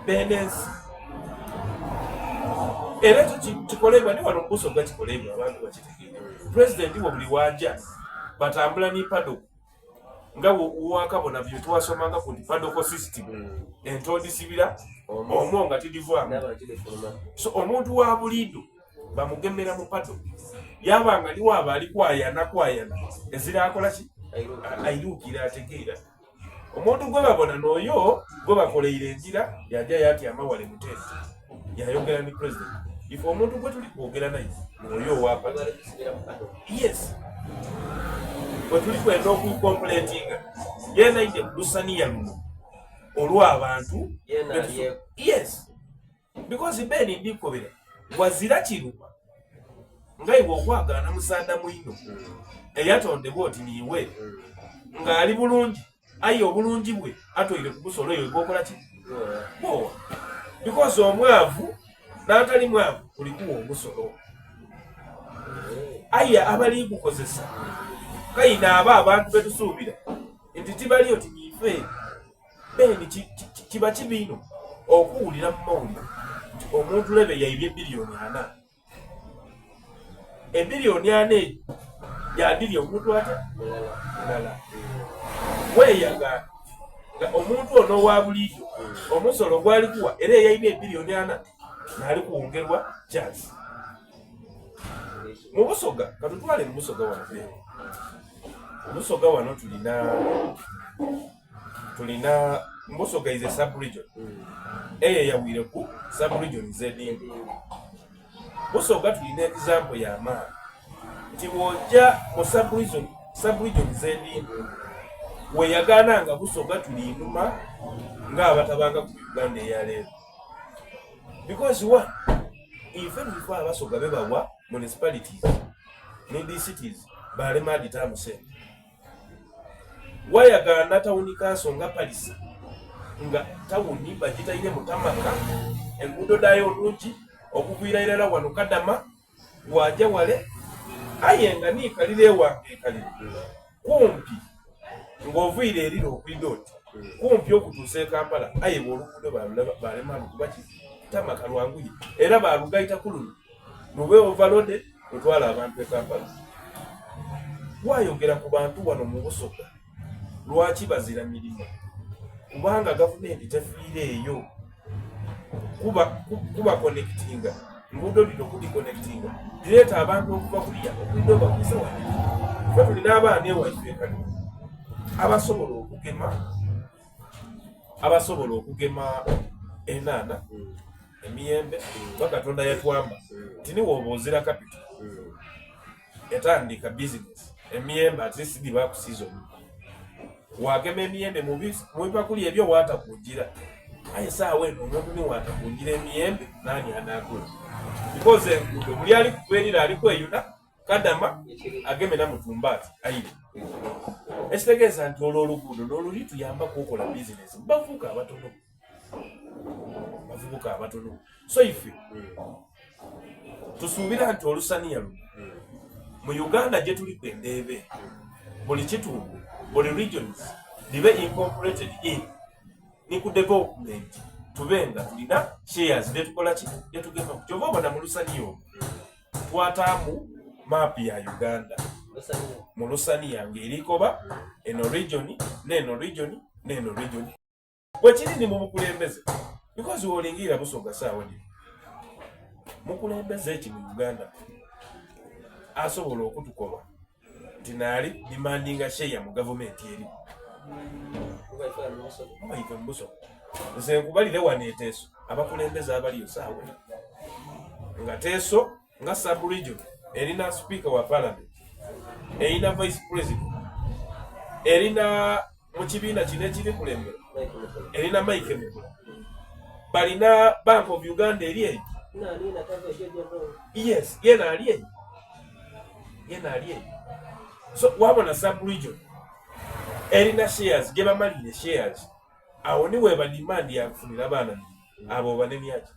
benensi era ekyo kikolebwa ne wano Busoga kikolebwa abantu bakitegeera. Pulezidenti wo buli wajja batambula ne paddock nga wakabona bye twasomanga ku paddock system entondisibira omwo nga tidivaamu. So omuntu wa buliido bamugemera mu paddock yabanga liwo aba ali kwayana ezira akola ki ayiruukira ategeera. Omuntu gwe babona n'oyo gwe bakoleire enjira yajja yati amawale mutente yayogera ne president if omuntu gwe tuli kwogera naye n'oyo owapa yes bwe tuli kwenda okukompletinga yenaide kulusaniya luno olw'abantu yes because beni ndikobera wazira kiruma nga iwe okwagaana musanda mwino eyatondebwa oti niiwe ng'ali bulungi aye obulungi bwe atoyire ku busolo eyo gwokola ki bowa because omwavu n'atali mwavu kulikuwa obusolo aye abali kukozesa kayina abantu betusuubira nti tibali oti niife beni kiba kibiino okuwulira mu mawulire nti omuntu lebe yaibye biliyoni 4 ebiliyoni 4 yadirya omuntu ate mulala weyaga nga omuntu ono wa buliido omusolo gwali kuwa era yaibye ebiliyoni 4 n'ali kuwongerwa chance mu Busoga katutwale mu Busoga wano Busoga wano tulina Busoga is a sub-region yawire ku sub-region z'edindi. Busoga tulina example y'amaani nti bw'ojja mu sub-region z'edindi weyagaana nga Busoga tuli inuma ng'abatabanga ku Uganda eyaleero because one ife tulifa Abasoga bebawa municipalities ne DCTs balema ditamu sente wayagaana tawuni kaaso nga Palisa nga tawuni bagitaire mutamaka enguudo dayo olungi okugwira irala wano Kadama wajja wale aye nga niikalira ewange ekalire kumpi ng'oviire erira okwidoti kumpi okutuusa e Kampala aye bw'oluguudo balema lukuba ki tamaka lwanguye era balugayita ku luno lube overloaded lutwala abantu e Kampala. Wayogera ku bantu wano mu Busoga lwaki bazira mirimu kubanga gavumenti tefiire eyo kuba connectinga nguudo lino kudi connectinga direeta abantu okuva kuliya okuido bakuisa wano fe tulina abaana ewaife ekali abasobola okugema ennaana emiyembe bakatonda yatwamba tini woba ozira capital yatandika business emiyembe at least diba ku season wagema emiyembe mu bipakuli ebyo watakungira aye saawa eno omuntu niwatakungira emiyembe nani anagula because enguudo muli ali kubeerera ali kweyuna Kadama ageme na Mutumbaati ayire ekitegeeza nti olwo oluguudo n'oluli tuyambako okola business bavubuka abatono so ife tusuubira nti olusaniya luno mu Uganda gye tuli kwendeebe buli kitundu buli regions libe incorporated in ni ku development tubenga tulina shares netukola ki yetugema kyova obona mu lusaniya olwo twataamu map ya Uganda mu lusaniya ng'erikoba eno region n'eno region bwekiri ni mu bukulembeze because wolingira Busoga saawa ddi mukulembeze eki mu Uganda asobola okutukoba nti naali demandinga share mu gavumenti eri obayive mu Busoga nze nkubalire wano e Teso abakulembeze abaliyo saawa nga Teso nga sub-region erina speaker wa parliament erina vice president erina mu kibiina kino ekiri kulembera erina Mike Mugula balina Bank of Uganda eri eyo yes yena ali eyo so wabona sub-region erina shares gye bamalire shares awo niwe ba demand yakufunira abaana abo banemyaki